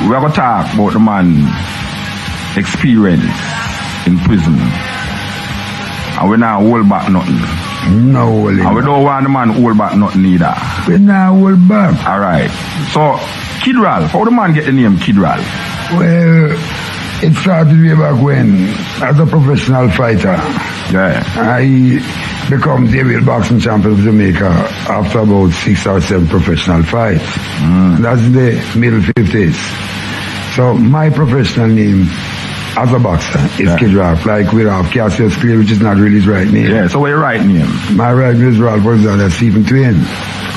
we are going to talk about the man experience in prison. And we not hold back nothing. No, and we don't want the man hold back nothing either. We not hold back. Alright. So, Kid Ralph, how the man get the name Kid Ralph? Well, it started way back when, as a professional fighter. Yeah. I become the heavyweight boxing champion of Jamaica after about 6 or 7 professional fights. That's in the middle 50s. So my professional name as a boxer is Kid Ralph, like we have Cassius Clay, which is not really his right name. Yeah, so what's your right name? My right name is Ralph Alexander Stephen Twain.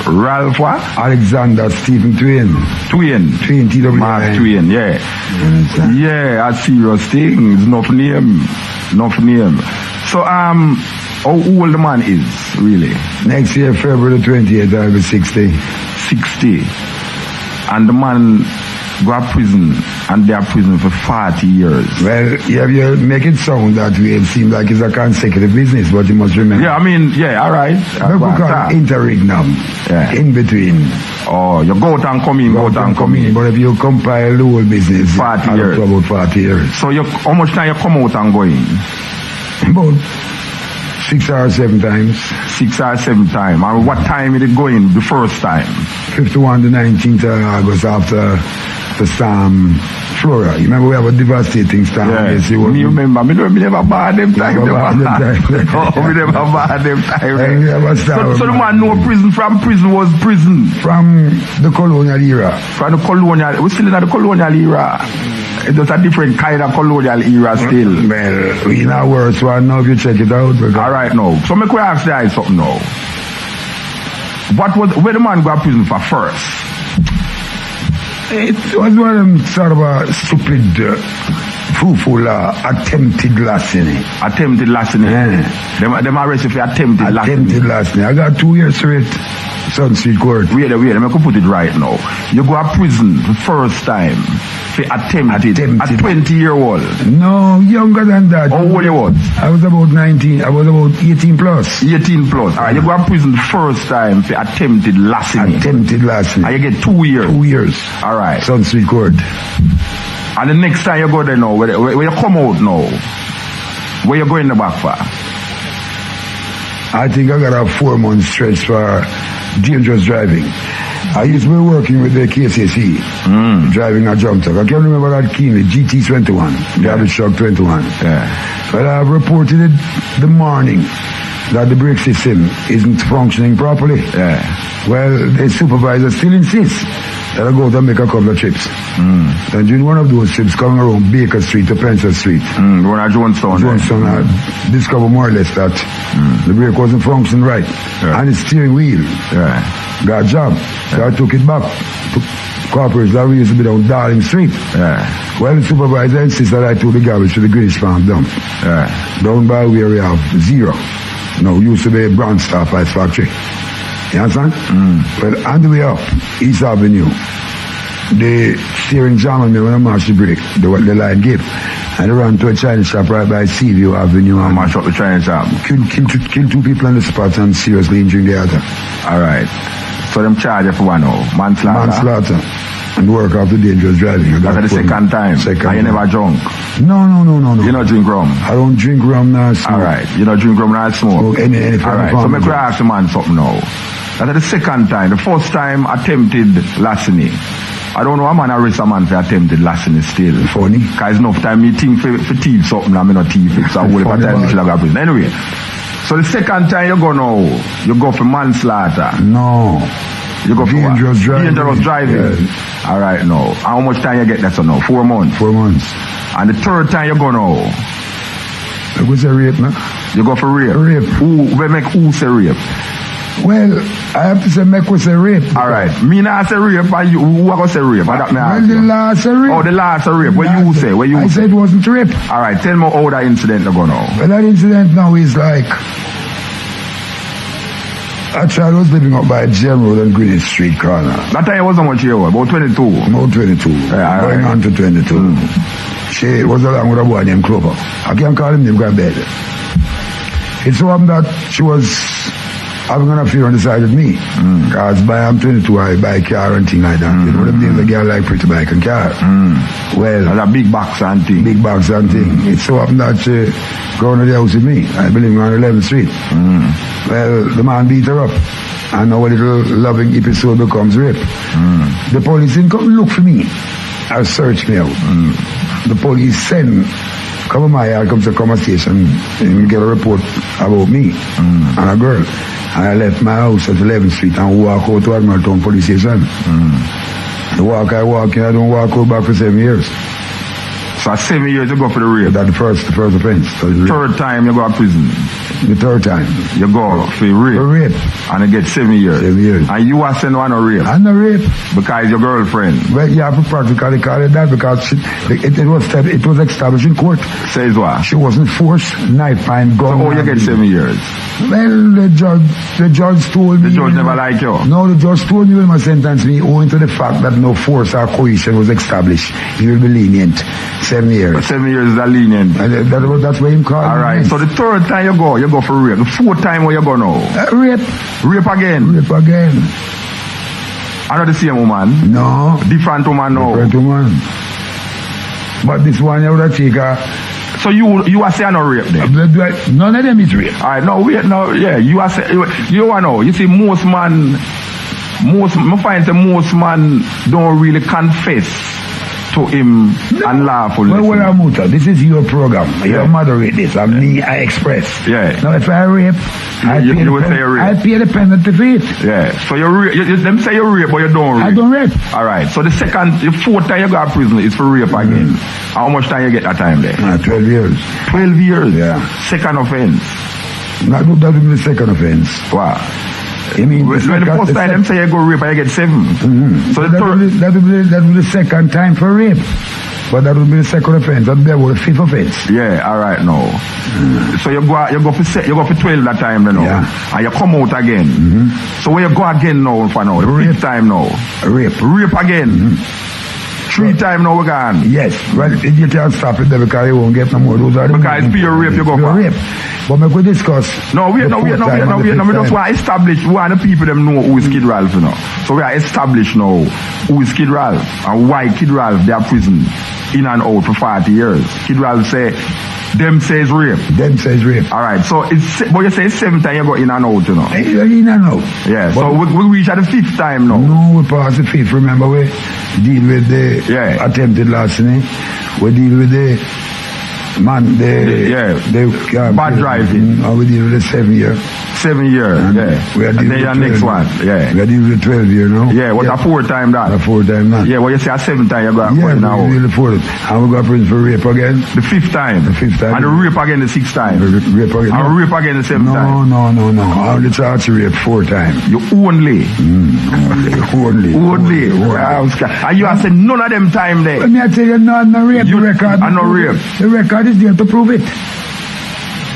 Ralph what? Alexander Stephen Twain. Twain, T-W-I-N. Mark Twain, yeah. Yeah, that's serious things. Enough name. So, how old the man is, really? Next year, February 28th, I'll be 60. 60. And the man go to prison, and they are prison for 40 years. Well, you make it sound that way. It seems like it's a consecutive business, but you must remember. Yeah, I mean, yeah, all right. We call it interregnum, in between. Oh, you go out and come in, go out and come in. But if you compile the whole business, 40 years. About 40 years. So how much time you come out and go in? About 6 or 7 times. 6 or 7 times. And what time did it go in the first time? 51 to 19th of August after the storm Flora. You remember we have a devastating storm? Yeah. Yes, me remember. Me never bad them time. Me never bad them time. So the man know prison from prison was prison. From the colonial era. From the colonial, we still in the colonial era. It's a different kind of colonial era still. Well, we now worse one now if you check it out. Alright now. So me could ask you something now. Where the man go to prison for first? It was one of them sort of a stupid, fool, attempted larceny. Attempted larceny? Yeah. Them arrested for attempted larceny. Attempted larceny. I got 2 years for it. Sun Street Court. Wait, let me put it right now. You go to prison the first time for attempted. At 20-year-old. No, younger than that. How old you was? I was about 19. I was about 18 plus. 18 plus. Alright, you go to prison the first time for attempted larceny. Attempted larceny. And you get 2 years. 2 years. Alright. Sun Street Court. And the next time you go there now, where you come out now, where you going back for? I think I got a 4-month stretch for dangerous driving. I used to be working with the KCC, driving a jump truck. I can't remember that keenly, GT21, garbage truck 21. Yeah. But I've reported it the morning that the brake system isn't functioning properly. Yeah. Well, the supervisor still insists that I go out and make a couple of trips. And during one of those trips, coming around Baker Street to Pencil Street, one at Jonestown, I discovered more or less that the brake wasn't functioning right. Yeah. And the steering wheel got jammed. So I took it back to corporate that we used to be down Darling Street. Yeah. Well, the supervisor insisted that I took the garbage to the Greenwich Farm dump. Yeah. Down by where we have Zero. Now, used to be a Brown Star Ice Factory. You understand? Well, on the way up, East Avenue, the steering jam on me when I marched the brake, the line gave. And I ran to a Chinese shop right by Seaview Avenue. And mash up the Chinese shop. Killed 2 people on the spot and seriously injuring the other. Alright. So them charge you for one now? Manslaughter. And work after dangerous driving. That's the second time? And you never drunk? No. You don't drink rum? I don't drink rum nor smoke. Alright. You don't drink rum nor smoke? Alright. So me could ask the man something now. That's the second time. The first time attempted larceny. I don't know a man arrest a man for attempted larceny still. Funny. Cause enough time me think for thief something and me not thief it. So I will have time me should have got prison. Anyway. So the second time you go now, you go for manslaughter. No. You go for dangerous driving. Dangerous driving. Yeah. Alright now. How much time you get that so now? 4 months? 4 months. And the third time you go now? It was a rape, man. You go for rape? Rape. We make who say rape? Well, I have to say make was a rape. Alright. Me not say rape, and you, who are going to say rape? Well, the law say rape. Oh, the law say rape. What you say? I said it wasn't rape. Alright, tell me how that incident go now. Well, that incident now is like, actually, I was living up by Gem Road and Greenwich Street corner. That time was how much you were? About 22? About 22. Yeah, going on to 22. She was along with a boy named Clover. I can't call him name, because bed. It's one that she was I'm gonna fear on the side of me. Because by I'm 22, I buy a car and thing like that. You know them days the girl like pretty bike and car. Well, that's a big box and thing. Big box and thing. It so happened that going to the house with me. I believe on 11th Street. Well, the man beat her up. And now a little loving episode becomes rape. The police didn't come look for me. I searched me out. The police send, come to my yard, come to the conversation, and get a report about me and a girl. And I left my house at 11th Street and walk out to Admiraltown police station. The walk I walk in, I don't walk out back for 7 years. So 7 years you go for the rape? That's the first offense. Third time you go to prison? The third time. You go for rape? For rape. And you get 7 years? 7 years. And you are saying one no rape? And no rape. Because your girlfriend? Well, you have to practically call it that because it was established in court. Says what? She wasn't forced, knife and gun. So you get 7 years? Well, the judge told me... The judge never liked you? No, the judge told me when my sentence me owing to the fact that no force or coercion was established. He will be lenient. 7 years. But 7 years is a lenient. That's why him called. Alright, so the third time you go for rape. The fourth time where you go now? Rape. Rape again? Rape again. Not the same woman? No. Different woman now? Different woman. But this one you would have taken... So you are saying no rape then? None of them is rape. Alright, no, wait, no, yeah, you are saying, you know, you see I find that most man don't really confess to him unlawfully. Well, Muta, this is your program. You moderate this, and me, I express. Yeah. Now, if I rape, I pay the penalty for it. Yeah. So you rape, them say you rape, but you don't rape. I don't rape. Alright, so the fourth time you go to prison is for rape again. How much time you get that time there? 12 years. 12 years? Yeah. Second offense? That would be the second offense. Wow. I mean, when the first time them say you go rape and you get 7. So that would be the second time for rape. But that would be the second offense. That would be about the fifth offense. Yeah, alright now. So you go for 12 that time then now. Yeah. And you come out again. So where you go again now for now? The fifth time now. Rape. Rape again. 3 times now we're gone. Yes. Well, you can't stop it there because you won't get no more. Those are the because it's pure rape you go for. Rape. But we could discuss. No, we just want to establish, we want the people them know who is Kid Ralph, you know. So we are established now who is Kid Ralph and why Kid Ralph they are prison in and out for 40 years. Kid Ralph say, them says rape. Them says rape. Alright, so but you say 7 times you go in and out, you know. In and out. Yeah, but so we reach at the 5th time now. No, we pass the 5th. Remember we deal with the attempted larceny. We deal with the bad driving. We deal with the 7 year. 7 years, and we are and then the next one, We are dealing with 12 year now. Yeah, what a 4th time that? A 4th time that. Yeah, well you say a 7th time you go to prison now. Yeah, we deal with 4th. And we go to prison for rape again. The 5th time? The 5th time. And the rape again the 6th time? Rape again. And rape again the 7th time? No. I only charge rape 4 times. You only? Only. And you have said none of them time there? Let me tell you, no rape. The record. And no rape? The record is there to prove it.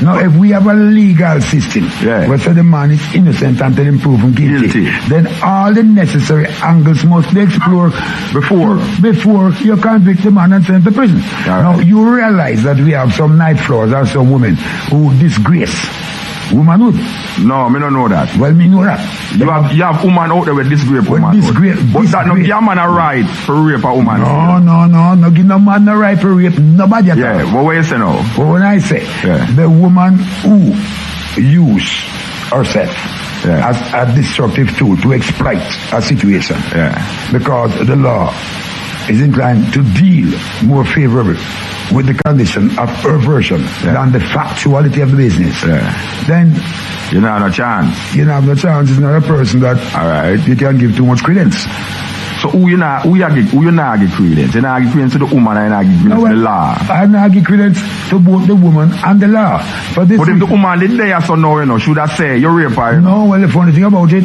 Now, if we have a legal system, where the man is innocent until him proven guilty, then all the necessary angles must be explored before you convict the man and send to prison. Now, you realize that we have some night floors or some women who disgrace womanhood. No, me don't know that. Well, me know that. You have woman out there with disgrace woman. But that no give a man a right for rape a woman. No, give no man a right for rape nobody at all. Yeah, what you say now? But when I say the woman who use herself as a destructive tool to exploit a situation, because the law is inclined to deal more favorable with the condition of perversion than the factuality of the business, then you don't have no chance. You don't have no chance. It's not a person that you can give too much credence. So who you not give credence? You not give credence to the woman and you not give credence to the law. I not give credence to both the woman and the law. But if the woman did there so now, you know, should I say you rape her? No, well the funny thing about it,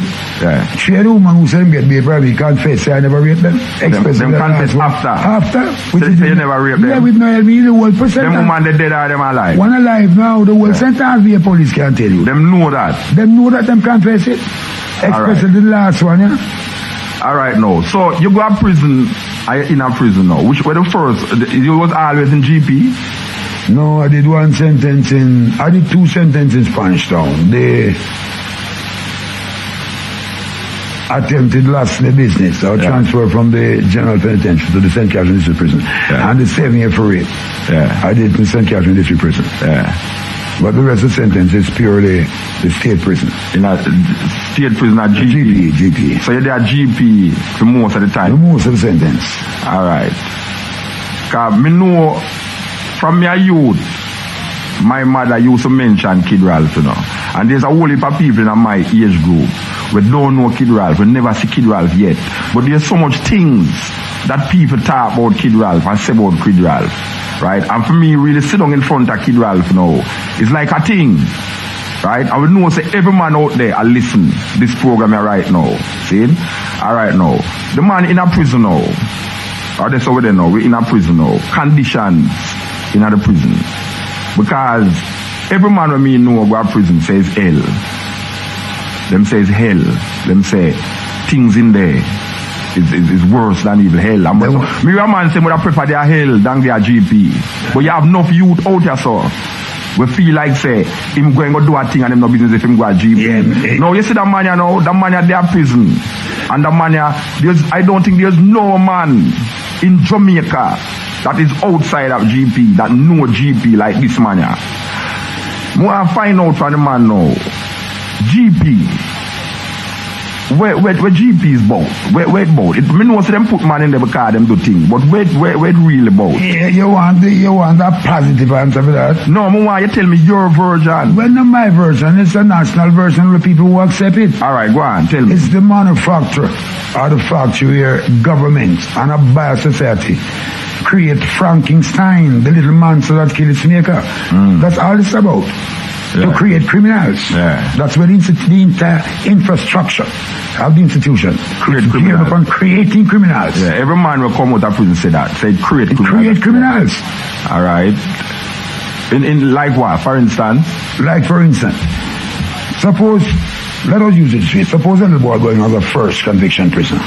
she had a woman who said them get beat probably confess, say I never raped them. Them confess after. After? So they say you never raped them? Yeah, with no help me, the whole percent. Them woman they dead or them alive? One alive now, the whole sentence the police can't tell you. Them know that? Them know that them confess it. Especially the last one, Alright now, so you go to prison, in a prison now, which were the first, you was always in GP? No, I did 2 sentences in Spanish Town. attempted loss in the business or transfer from the general penitentiary to the St. Catherine District Prison. And the 7 year for rape. I did in St. Catherine District Prison. But the rest of the sentence is purely the state prison. In a state prison at GP? GP. So you're there at GP for most of the time? For most of the sentence. Alright. Because me know from your youth, my mother used to mention Kid Ralph, you know. And there's a whole heap of people in my age group we don't know Kid Ralph, we never see Kid Ralph yet. But there's so much things that people talk about Kid Ralph and say about Kid Ralph, right? And for me, really sit down in front of Kid Ralph now, it's like a thing, right? I would know say every man out there I listen this program here right now, see? Alright now, the man in a prison now, or that's over there now, we're in a prison now, conditions in the prison. Because every man when me know about prison says hell. Them says hell. Them say things in there is worse than even hell. Me a man say would prefer their hell than their GP. But you have enough youth out here, so we feel like say him going to do a thing and him no business if him go a GP. No, you see that man now, that man there prison. And that man I don't think there's no man in Jamaica that is outside of GP that know GP like this man here. I find out from the man now. GP. Where GP is about? Where it about? It me know say them put man in there because them do things, but where it really about? Yeah, you want that positive answer for that? No, I want you tell me your version. Well, not my version. It's a national version where people who accept it. All right, go on, tell me. It's the manufacturer or the factory where government and a biosociety create Frankenstein, the little monster that killed its maker. That's all it's about. To create criminals. That's where the entire infrastructure of the institution create criminals. Upon creating criminals. Every man will come out of prison say that. Say create criminals. Create criminals. All right. In like what? For instance? Like for instance, suppose, let us use it this way. Suppose a little boy going on the first conviction prison.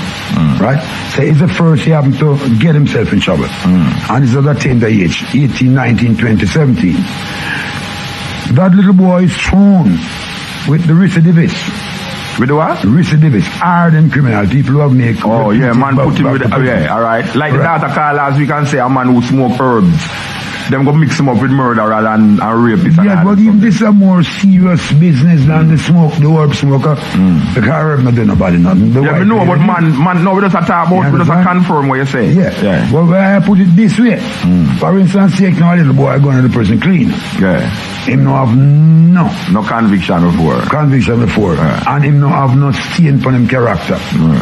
Right? Say it's the first he happened to get himself in trouble. And he's at a tender age, 18, 19, 20, 17. That little boy is thrown with the recidivist. With the what? Recidivist. Hardened criminal. People who have made... Oh, yeah, man put him with... alright. Like the data call, as we can say, a man who smoke herbs. Them go mix him up with murderer and rapists. Yeah, but even this is a more serious business than the herb smoker. The herb not doing nobody nothing. We know, but man, no, we just talk about, we just confirm what you say. Yeah. Well, I put it this way. For instance, take now a little boy going to the prison clean. Him no have no conviction before. And him no have no stain upon him character.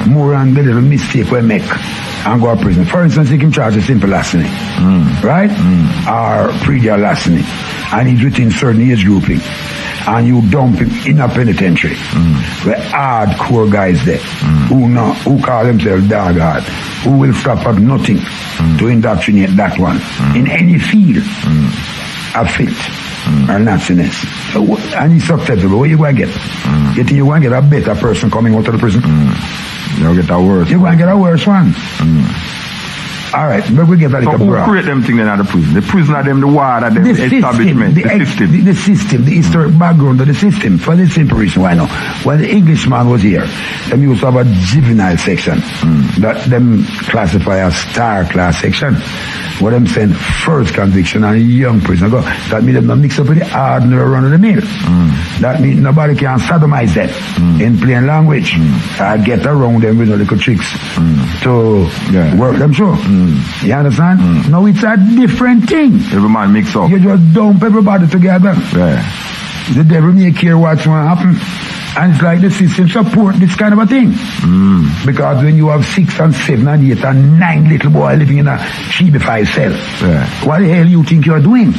More than the little mistake we make and go to prison. For instance, he can charge a simple larceny. Right? Or pre-deal larceny. And he's within certain age grouping. And you dump him in a penitentiary. Where hardcore guys there who call themselves dog hard, who will stop at nothing to indoctrinate that one in any field of filth or nastiness. And he's susceptible. What you going to get? You think you're going to get a better person coming out of the prison? You'll get a worse. You're going to get a worse one. Alright, but we get that like a who create them things in the prison? The prison are them, the water, the establishment, the system, the historic background of the system. For the simple reason why now. When the Englishman was here, them used to have a juvenile section that them classify as star class section. What them send first conviction and young prisoner go. That means them not mix up with the ordinary run of the mill. That means nobody can sodomize them in plain language. Get around them with no little tricks to work them through. You understand? No, it's a different thing. Every man mix up. You just dump everybody together. The devil may care what's going to happen. And it's like the system support this kind of a thing. Because when you have 6 and 7 and 8 and 9 little boys living in a 3-5 cell, what the hell you think you're doing?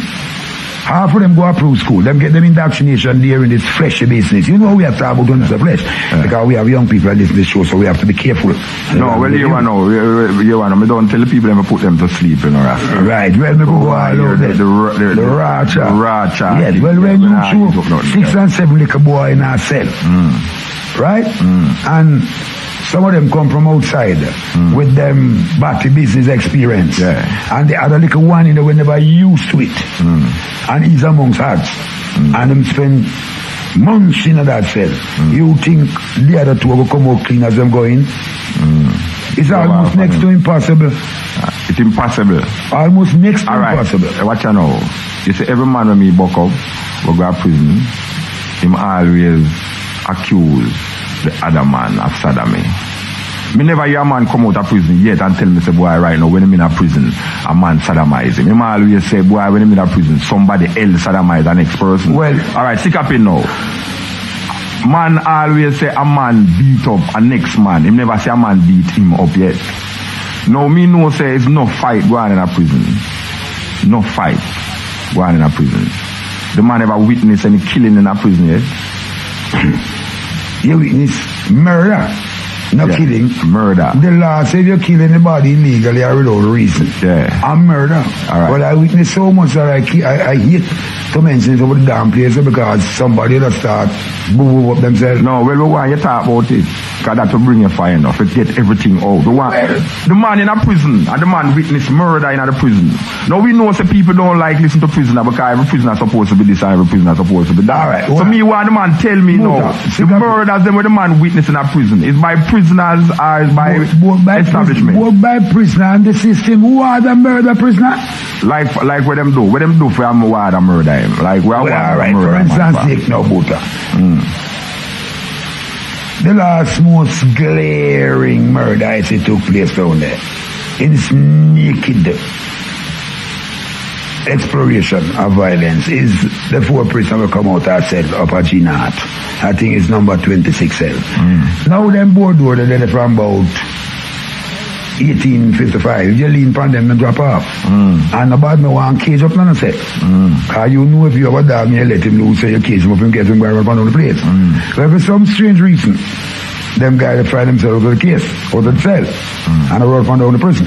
Half of them go through school. Them get them indoctrination there in this fleshy business. You know we have to talk about the flesh. Because we have young people that listen to this show, so we have to be careful. No, well, you know, me don't tell the people them put them to sleep, you know. Right, well, me go all over there. The racha. Yes, well, when you show 6 and 7 little boy in a cell, right? And some of them come from outside with them batty business experience. And the other little one, were never used to it. And he's amongst us. And them spend months in that cell. You think the other two will come out clean as them going? It's almost next to impossible. It's impossible. Almost next to Alright, impossible. watch you now. You see, every man when me buck up, will go to prison, him always accuse the other man of sodomy. Me never hear a man come out of prison yet and tell me, say, boy, right now, when I'm in a prison, a man sodomize him. Him always say, boy, when I'm in a prison, somebody else sodomize the next person. Well, alright, stick up in now. Man always say a man beat up a next man. Him never say a man beat him up yet. Now, me know say it's no fight going in a prison. No fight going in a prison. The man ever witness any killing in a prison yet? You witness murder. No killing. Murder. The law says if you kill anybody illegally or without reason. Yeah. I'm murder. Alright. But I witness so much that I hate to mention it over the damn place because somebody that start boo up themselves. No, well, we want you talk about it. Because that will bring you fire enough. It get everything out. The man in a prison and the man witness murder in a prison. Now we know some people don't like listen to prisoner because every prisoner is supposed to be this and every prisoner is supposed to be that. Alright. So me want the man tell me now. The murders them with the man witness in a prison is by prisoners or is by establishment. Both by prisoner and the system. Who are the murder prisoner? Like what them do. What them do for him who to murder him. Like we are alright, for murder instance, take no butter. The last most glaring murder I see took place down there. In this naked exploration of violence is the 4 prisoners will come out and said up at G-Nat. I think it's number 26 cell. Now them board door they're from about 1855. You lean upon them and drop off. And about me want cage up none of set. Cause you know if you have a dog you let him loose so you cage him up and get him going up on the place. But for some strange reason, them guys they find themselves out of the case, out of the cell, and they run down the prison.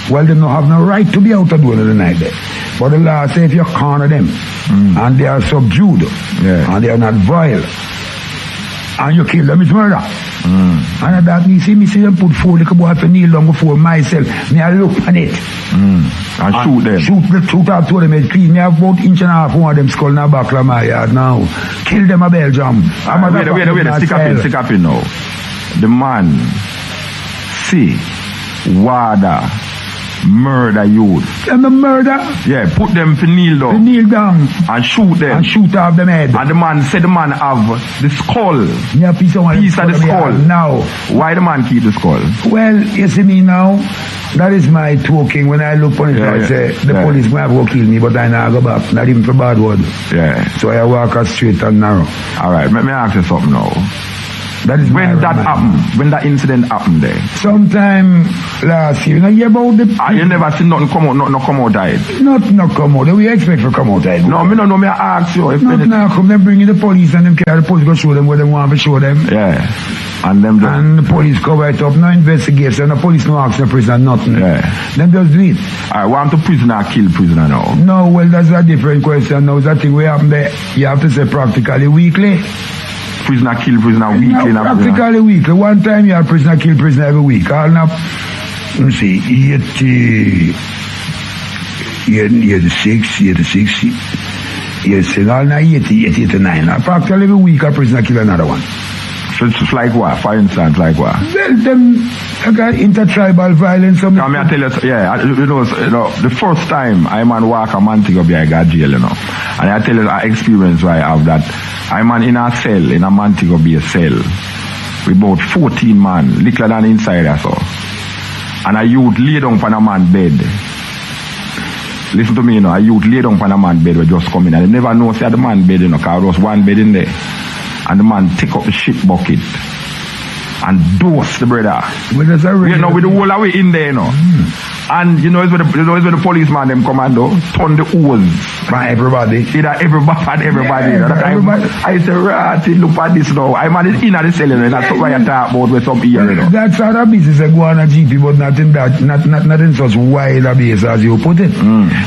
Well, they don't have no right to be out of doing the night there. But the law say if you corner them, and they are subdued, and they are not vile, and you kill them, it's murder. And that me see them put 4 little boys for kneel down before myself. Me I look on it. And shoot them. Shoot out to them head clean. Me have about inch and a half one of them skull in the back of my yard now. Kill them a Belgium. Wait, stick up in now. The man see Wada murder youth. Them the murder? Yeah, put them for kneel down. To kneel down. And shoot them. And shoot off them head. And the man said the man have the skull. Yeah, piece of the skull. Now. Why the man keep the skull? Well, you see me now, that is my talking. When I look on it, I say, the police might go kill me, but I now go back. Not even for bad word. Yeah. So I walk out straight and narrow. Alright, let me ask you something now. That is when that happened, when that incident happened there. Sometime last year, you know, hear about the... you never see nothing come out, nothing come outside? Nothing come out. We expect to come outside. No, me no know, me ask you. If nothing come, them bring in the police and them carry the police go show them where they want to show them. Yeah. And them just... And the police cover it up, no investigation, the police no ask the prisoner nothing. Yeah. Them just do it. I want the prisoner kill prisoner now. No, well that's a different question now. That thing we happen there, you have to say practically weekly. Prisoner kill prisoner weekly. No, practically weekly. One time you have prisoner kill prisoner every week. All now, let me see, 86, 87, all now 80, 89. Practically every week a prisoner kill another one. So it's like what? For instance, like what? Well, them intertribal violence. I mean, I tell you, yeah, you know, the first time I man walk a Montego Bay, I got jail, you know. And I tell you, I experience where I have that. I man in a cell, in a Montego Bay cell, with about 14 man, littler than inside or so. And a youth lay down on a man bed. Listen to me, you know, a youth lay down on a man bed, we just come in, and they never know, see the man bed, you know, because there was one bed in there. And the man take up the shit bucket and dose the brother. Well, that's you know, with the whole away in there, you know. And you know, it's when the policeman them commando turn the hose. By everybody. Either everybody. Yeah, everybody. I say, right, look at this now. I'm in the cell, and that's what I talk about with some ear, you know. That's how the business go on a GP, but not in that, not in such wide a base as you put it.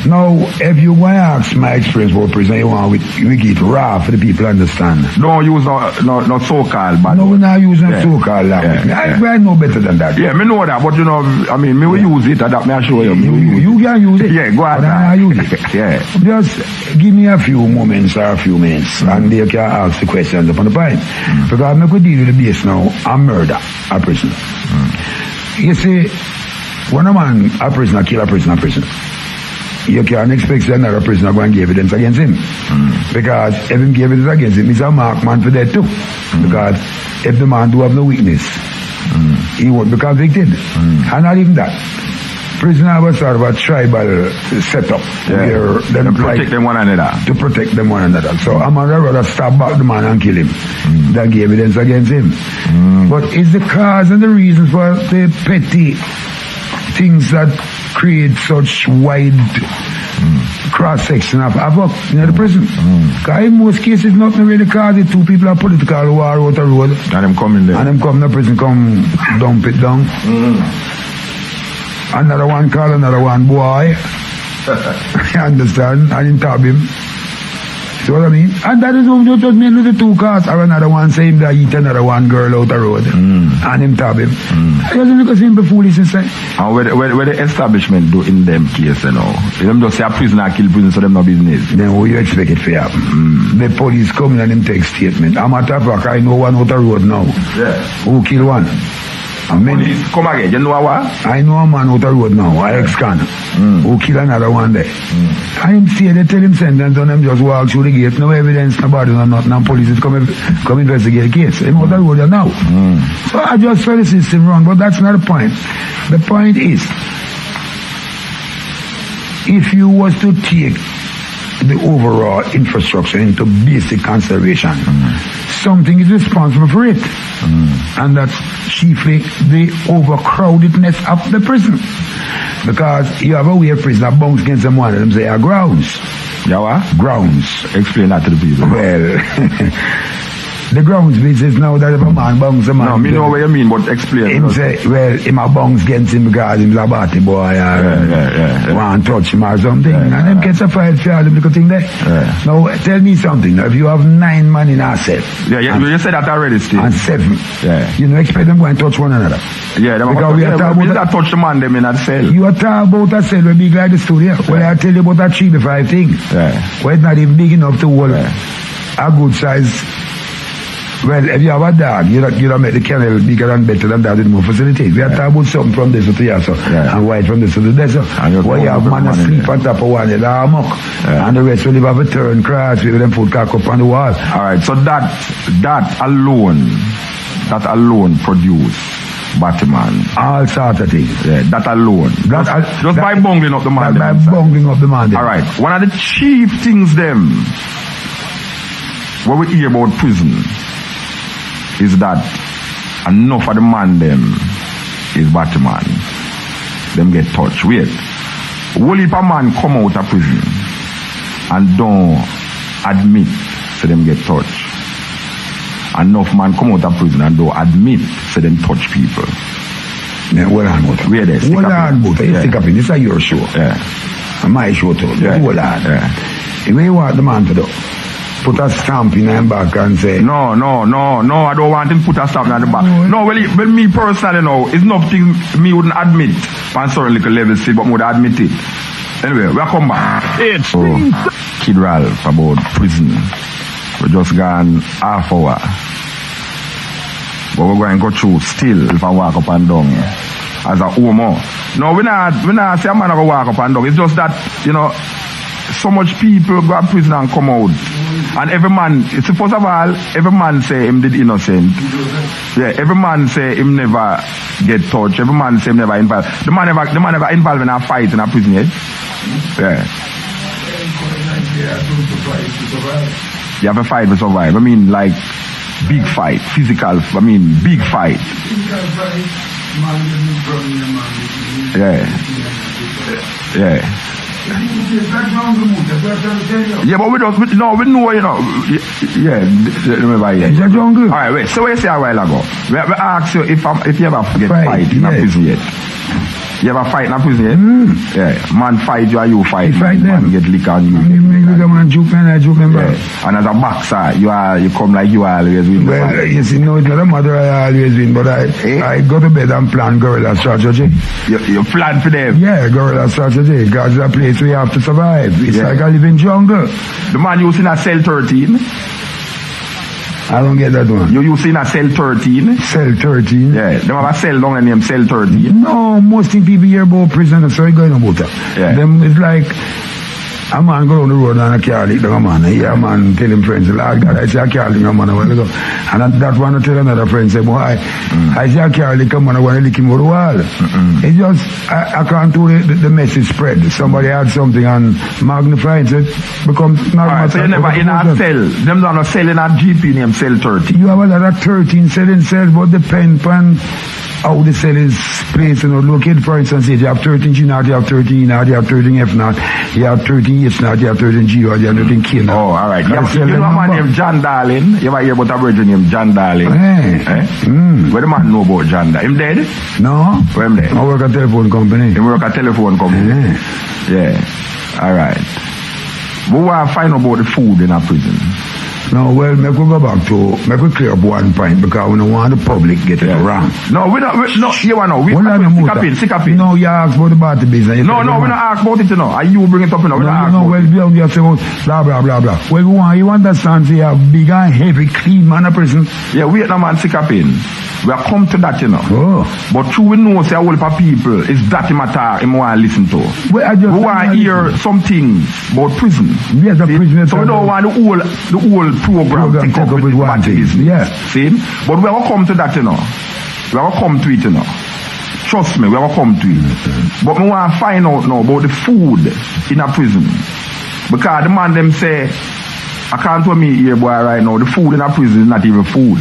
Now, if you want to ask my experience for prison, you want we get raw for the people understand. Don't use no so-called, but no, we're not using so-called language. I know better than that. Yeah, me know that, but you know, I mean, me will use it, that me I show you. You can use it. Yeah, go ahead. I use it. Yeah. Just just give me a few moments or a few minutes and they can ask the questions upon the point. Because I'm not going to deal with the base now, a murder, a prisoner. You see, when a prisoner kill a prisoner, you can't expect another prisoner go and give evidence against him. Because if him give evidence against him, he's a marked man for that too. Because if the man do have no weakness, he won't be convicted. And not even that. Prisoner was sort of a tribal setup where them protect them one another. To protect them one another. So I'm rather stab back the man and kill him than give evidence against him. But it's the cause and the reasons for the petty things that create such wide cross-section of havoc in the prison. Because in most cases, nothing really cause it. Two people are political war out the road. And them coming there. And them come to prison, come dump it down. Another one call another one boy. You understand? And him tab him. See what I mean? And that is just mainly the two cars. Or another one say him that eat another one girl out the road. And him tab him. I just look at him be foolish and say. And where the establishment do in them case, you know? Them just say a prisoner kill prison, so them no business. Then what you expect it for happen? The police come in and them take statement. I'm a matter of fact, I know one out the road now. Yeah. Who kill one? Police come again, you know what? I know a man out the road now, a ex-con, who kill another one there. And him say they tell him sentence and them just walk through the gate, no evidence, nobody, no nothing, and police is come investigate the case. Him out the road now. So I just felt the system wrong, but that's not the point. The point is, if you was to take the overall infrastructure into basic consideration, something is responsible for it. And that's chiefly the overcrowdedness of the prison. Because you have a way of prisoner bounce against someone and them say, grounds. Yeah, what? Grounds. Explain that to the people. Well, the grounds business now that if a man bounce a man. No, me know what you mean, but explain. Him say, well, him a bounce against him because he's a batty boy or want to touch him or something. And them gets a file for all them little thing there. Now, tell me something. Now, if you have 9 men in a cell. You said that already, Steve. And 7. You know, expect them go and touch one another. Because we are talking about touch the man them in that cell. You are talking about a cell big like the studio. Well, I tell you about a 3 to 5 thing. Well, it's not even big enough to hold a good size. Well, if you have a dog, you don't make the kennel bigger and better than that with more facilities. We are talking about something from this to here, so, and white from this to the desert. Where you have man asleep on top of one, they're amok. And the rest will live have a turn cross with them foot cock up on the wall. Alright, so that alone produce Batman. All sorts of things. Yeah, that alone. Just by bungling up the man. By bungling up the man. Alright, one of the chief things them, what we hear about prison, is that enough of the man them is Batman. Them get touched. Wait. Will if a man come out of prison and don't admit so them get touched? Enough man come out of prison and don't admit so them touch people. Yeah, hold on, Butter. Where they stick hold up on, Butter. Yeah. Stick up in. This is your show. And my show too. Yeah. Hold on. When you want the man to do? Put a stamp in him back and say... No, I don't want him put a stamp in the back. No, well, me personally, no, it's nothing me wouldn't admit on certain little levels, but would admit it. Anyway, we'll come back. It's Kid Ralph about prison. We just gone half hour. But we're going to go through still if I walk up and down as a homo. No, we not say a man ever walk up and down. It's just that, you know, so much people go to prison and come out. And every man, first of all, every man say him did innocent. Yeah, every man say him never get touched. Every man say him never involved. The man never involved in a fight in a prison yet. Yeah. You have a fight to survive. I mean, like, big fight, physical, big fight. Yeah. Yeah, but we know, you know. Yeah, remember, yeah. It's a jungle. Alright, wait. So what you say a while ago? We asked you if you ever get fight in a prison yet. You ever fight in a prison yet? Yeah. Man fight you or you fight? He fight them. Man get lick on you. Man juke man, I juke them, bro. Yeah. And as a boxer, you come like you always win. Well, you see, no, it's not a matter I always win, but I go to bed and plan guerrilla strategy. You plan for them? Yeah, guerrilla strategy. God's a place we have to survive. It's like a living jungle. The man using a cell 13. I don't get that one. You using a cell 13? Cell 13? Yeah. They have a cell down the name cell 13. No, most thing people hear about prisoners, so you going about that. Yeah. Them, it's like, a man go down the road and a car lick down a man. I hear a man tell him friends, like that, I see a car lick a man a while ago. And that one to tell another friend, say, boy, I see a car lick a man, I want to lick him over the wall. It's just, I can't do the message spread. Somebody had something and magnified it, becomes not Alright, so you never in a cell. Them not selling a GP name cell 13. You have a lot of 13 selling cells, but depend on how the cell is placed and located. For instance, if you have 13 G naught, you have 13 naught, you have 13 F naught, you have 13 H naught, you have 13 G naught, you have 13 K naught. Oh, alright. You know a man named John Darling? You ever hear about a virgin named John Darling? Where the man know about John Darling? Him dead? No. Where him dead? I work at a telephone company. He work at a telephone company? Yeah. Alright. We want to find out about the food in a prison. No, well, make we go back to, make we clear up one point because we don't want the public get it wrong. No, we don't, no, you know, sick up in. No, you ask about the business. No, we don't ask about it, you know. And you bring it up, you know. Well, you say, blah, blah, blah, blah. Well, you understand, say, a big and heavy, clean man a person. Yeah, we no man sick up in. We have come to that, you know. Oh. But true, we know, say, a whole heap of people, it's that matter him want to listen to. Well, we want to hear some things about prison. Yes, the prison. So we don't want the whole program to take up with one thing. Yeah. See? But we will come to that, you know. We will come to it, you know. Trust me, we will come to it. But we want to find out now about the food in a prison. Because the man them say, I can't tell me here, boy, right now, the food in a prison is not even food.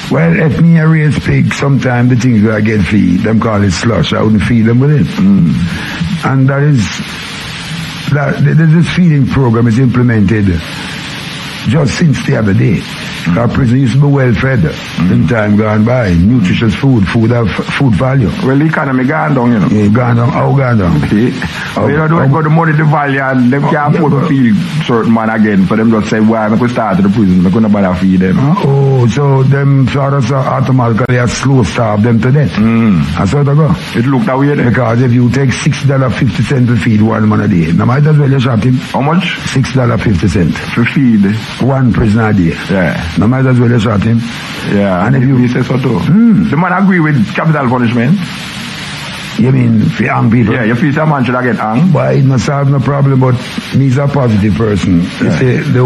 Well, if me a raise pig, sometimes the things that I get feed, them call it slush, I wouldn't feed them with it. And this feeding program is implemented just since the other day. Our prison used to be well fed in time gone by. Nutritious food have food value. Well, the economy gone down, you know. Yeah, gone down. How gone down? You know, don't go the money, the value, and them can't afford to feed certain man again. For them just say, why, we could start to the prison, we couldn't bother feed them. Oh, so them sort of automatically are slow starve them to death. That's how it go. It looked that way then. Because if you take $6.50 to feed one man a day, now might as well you shot him. How much? $6.50. To feed one prisoner a day. Yeah. No might as well you shot him. Yeah, and if you say so too. The man agree with capital punishment. You mean for young people? Yeah, you feel some man should get hung? But it must solve no problem, but he's a positive person. Yeah. See, the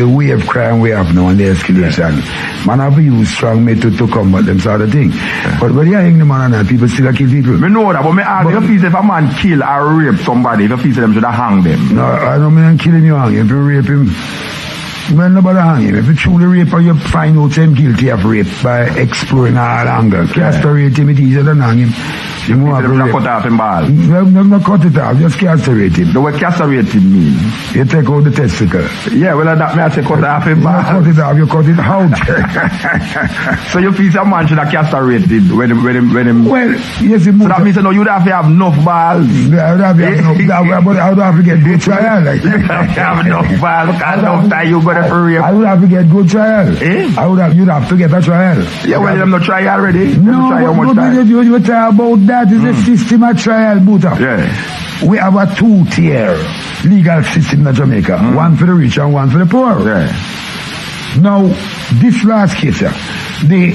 way of crime we have now and the escalation. Man have to use strong method to combat them sort of thing. But when you hang the man and people still kill people. Me know that, but me ask you feel if a man kill or rape somebody, if you feel them should hang them. No, I don't mean kill him, you hang him. If you rape him, well, nobody hang him. If you truly rape or you find out him guilty of rape by exploring all anger, castrate him, it's easier than hang him. You know what I cut off him ball. No, cut it off, just castrate him. The word castrate mean? You take out the testicle. Yeah, well, that may I say cut off him ball. Cut it off, you cut it out. So you feel some man should have castrated when him. Well, yes, so that means no, you'd have to have enough balls. I would have to have enough, but I would have to get good trial. Like. You have enough balls, enough time you got to rape. I would have to get good trial. You'd have to get a trial. Yeah, well, I'm not try already. No, you talk about that. Is a system of trial, Buddha. Yeah. We have a 2-tier legal system in Jamaica. One for the rich and one for the poor. Yeah. Now, this last case, the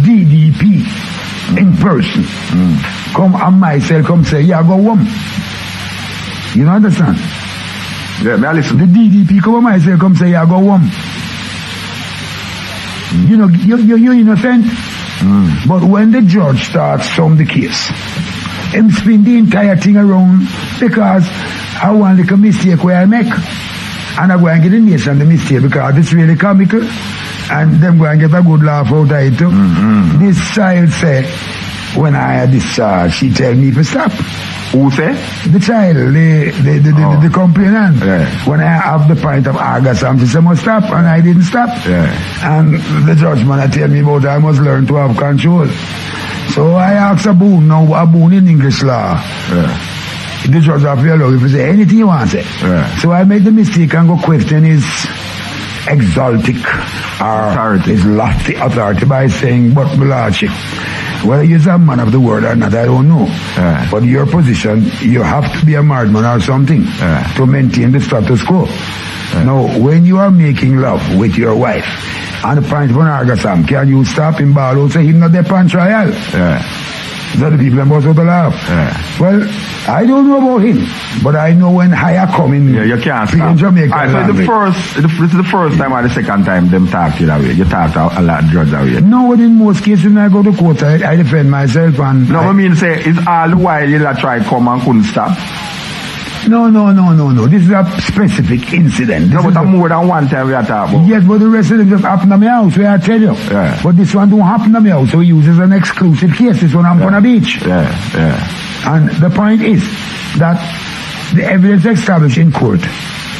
DDP in person come and myself come say, yeah, go home. You don't understand? Yeah, may I listen? The DDP come and myself come say, yeah, go home. You know, you're innocent. But when the judge starts from the case, him spin the entire thing around because I want to make a mistake where I make. And I go and get the nation the mistake because it's really comical. And them go and get a good laugh out of it too. This child said, when I had discharged, she tell me to stop. Who say? The child, the complainant. Yeah. When I have the point of orgasm, she said, must stop, and I didn't stop. Yeah. And the judgment tell me about I must learn to have control. So I asked a boon in English law. The judge of your law, if you say anything you want to say. So I made the mistake and go question his exaltic or his lofty authority by saying, but my lordship, whether he's a man of the word or not, I don't know. But your position, you have to be a madman or something to maintain the status quo. Now, when you are making love with your wife, and the point for Argasam, can you stop him ball out say him not there on trial? So the people must have to laugh. Well, I don't know about him, but I know when higher coming you can't stop. in Jamaica. So this is the first time or the second time them talk to you that way. You talk to a lot of judges that way. No, in most cases when I go to court, I defend myself and... No, I mean say, it's all the while you try to come and couldn't stop. No. This is a specific incident. No, but more than one time we are talking about. Yes, but the rest of them just happen to my house, where I tell you. But this one don't happen to my house, so we use it as an exclusive case. This one I'm on a beach. And the point is that the evidence established in court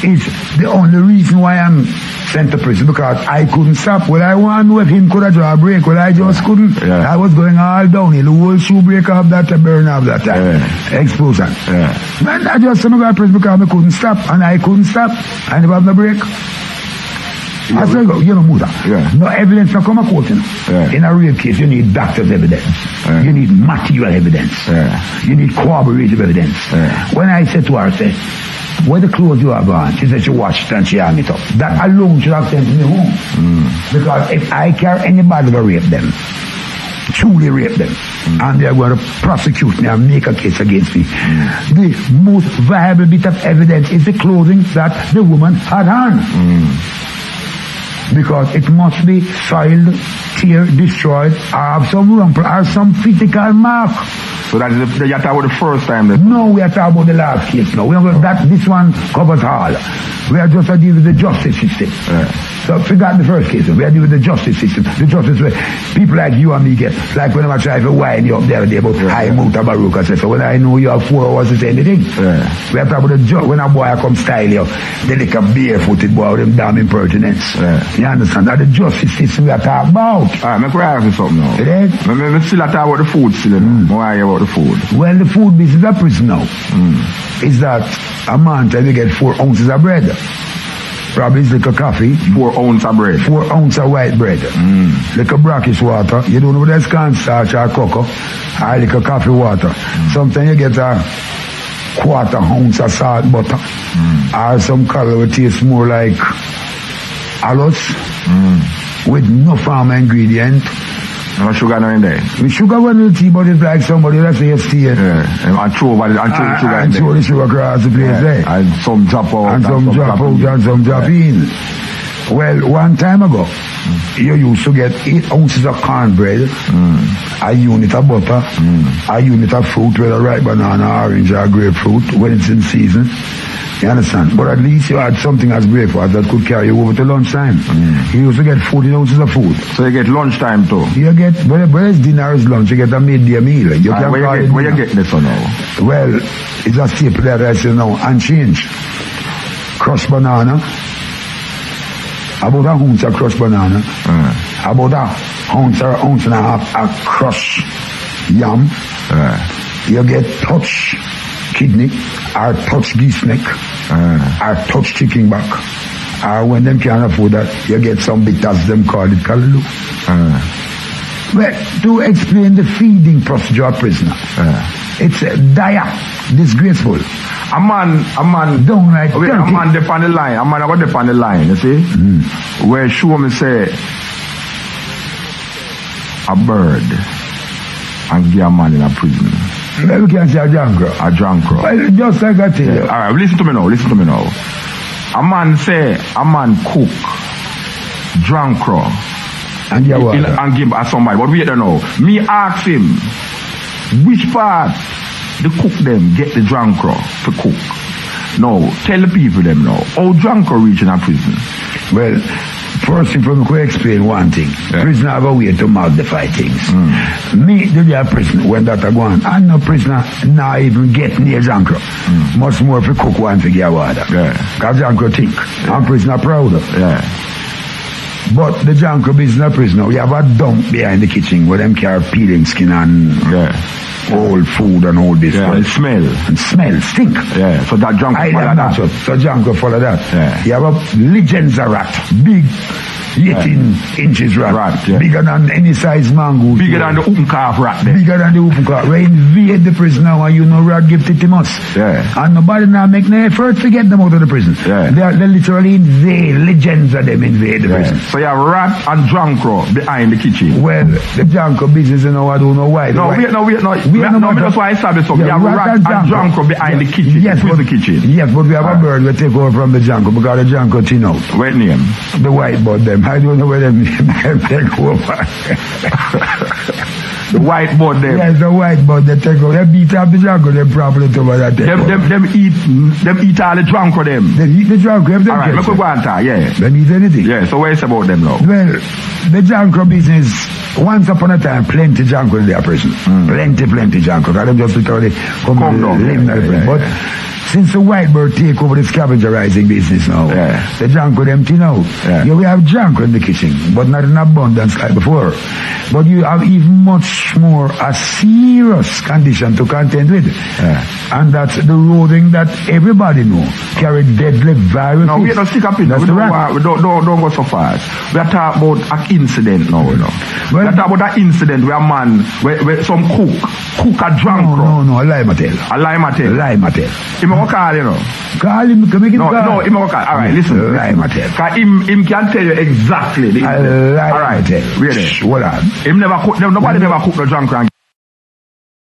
is the only reason why I'm sent to prison, because I couldn't stop. Well, I want to know if him could have drawn a break. Well, I just couldn't. I was going all downhill. The whole shoe break off that burn off that time. Explosion. And I just got to prison because I couldn't stop. And I couldn't stop. I never had no break. I said, you know, Muta. No evidence to come to court. In a real case, you need doctor's evidence. You need material evidence. You need corroborative evidence. When I said to her, I said, where the clothes you have on? She said she washed and she hung it up. That alone should have sent me home. Because if I carry anybody to rape them, truly rape them, and they're going to prosecute me and make a case against me, the most viable bit of evidence is the clothing that the woman had on. Because it must be soiled, tear, destroyed, or have some rumple, or some physical mark. So that is you're talking about the first time? No, we are talking about the last case now. This one covers all. We are just dealing with the justice system. So forget the first case. We are dealing with the justice system. The justice where people like you and me get, like when I try to wind you up the other day about high Mutabaruka. So when I know you have 4 hours to say anything. We are talking about the when a boy come style you, they like a barefooted boy with them damn impertinence. You understand? That's the justice system we are talking about. Alright, I'm ask you something now. I'm still talking about the food still. Why about the food? Well, the food business is a prison now. Is that a man tell you get 4 ounces of bread. Probably it's like a coffee. 4 ounces of bread. 4 ounces of white bread. Like a brackish water. You don't know whether it's cornstarch or cocoa. Or like a coffee water. Sometimes you get a 1/4 ounce of salt butter. Or some color that tastes more like aloes. With no farm ingredient. No sugar no in there. With sugar in the tea, but it's like somebody that says tea. And throw sugar in there. And throw the sugar across the place there. And some drop out. And some drop out and some drop in. Well, one time ago, you used to get 8 ounces of cornbread, a unit of butter, a unit of fruit, whether ripe banana, orange, or grapefruit, when it's in season. You understand? But at least you had something as breakfast that could carry you over to lunchtime. You used to get 14 ounces of food. So you get lunchtime too? You get, whether it's dinner or it's lunch, you get a midday meal. Where you get this one now? Well, it's a staple that I say now, and change. Crushed banana. About 1 ounce of crushed banana. About 1 ounce or 1.5 ounces of crushed yam. You get touch kidney, or touch geese neck, or touch chicken back. Or when them can't afford that, you get some bit as them call it callaloo. Well, to explain the feeding procedure of prisoner, it's dire, disgraceful. A man downright a man dep on the line. A man I got dep on the line, you see? Where show me say a bird and give a man in a prison. Well, we can say a drunkro. A drunkro. Well, just like I tell you. Alright, listen to me now. A man say a man cook drunkro and give somebody. But we don't know. Me ask him which part the cook them get the drunkro to cook. No, tell the people them now. How drunkro reach in a prison? Well, first thing from me, explain one thing. Prisoner have a way to magnify things. Me, the prison, when that go on, and no prisoner not even get near drunkro. Much more if you cook one to get water. Because drunkro think. And prisoner proud. But the Janko business prison, we have a dump behind the kitchen where them carry peeling skin and all food and all this. Yeah, and smell. And smell, stink. Yeah, so that Janko follow that. So Janko follow that. Yeah. You have a Legenza rat, big 18 inches rat, bigger than any size mango. Bigger than the open calf rat there. Bigger than the open calf. We invade the prison now and you know rat give to us. Yeah. And nobody now make no effort to get them out of the prison. Yeah. They literally invade, legends of them invade the prison. So you have rat and Janko behind the kitchen. Well, the Janko business, you know, I don't know why. No, that's why I established something. You have rat and Janko behind the kitchen. Yes, but the kitchen. Yes, but we have a bird we take over from the Janko because the Janko thin out. What name? The white bird them. I don't know where them take over. The white bird them. Yes, the white bird they take over. They beat up the Janko, they probably take over that. Them eat all the Janko them. They eat the Janko. Alright, let's go on to, yeah. They eat anything. Yeah, so what is about them now? Well, the Janko business, once upon a time, plenty Janko in their prison. Plenty Janko. Because them just literally come down. But since the white bird take over the scavengerizing business now, the Janko them thin out. Yeah, we have Janko in the kitchen, but not in abundance like before. But you have even much more a serious condition to contend with. And that's the roding that everybody know carry deadly viruses. No, we don't stick up in that. Don't go so fast. We are talking about an incident now, you know. Well, we are talking about an incident where a man, where some cook a Janko. No, a lie matel. A lie matel. Him call, you know. Call him, come make it call. No, him call. Alright, listen. Lie matel. Cause him can tell you exactly the incident. Alright, wait there. Hold on. Him never cook, nobody never cook no Janko.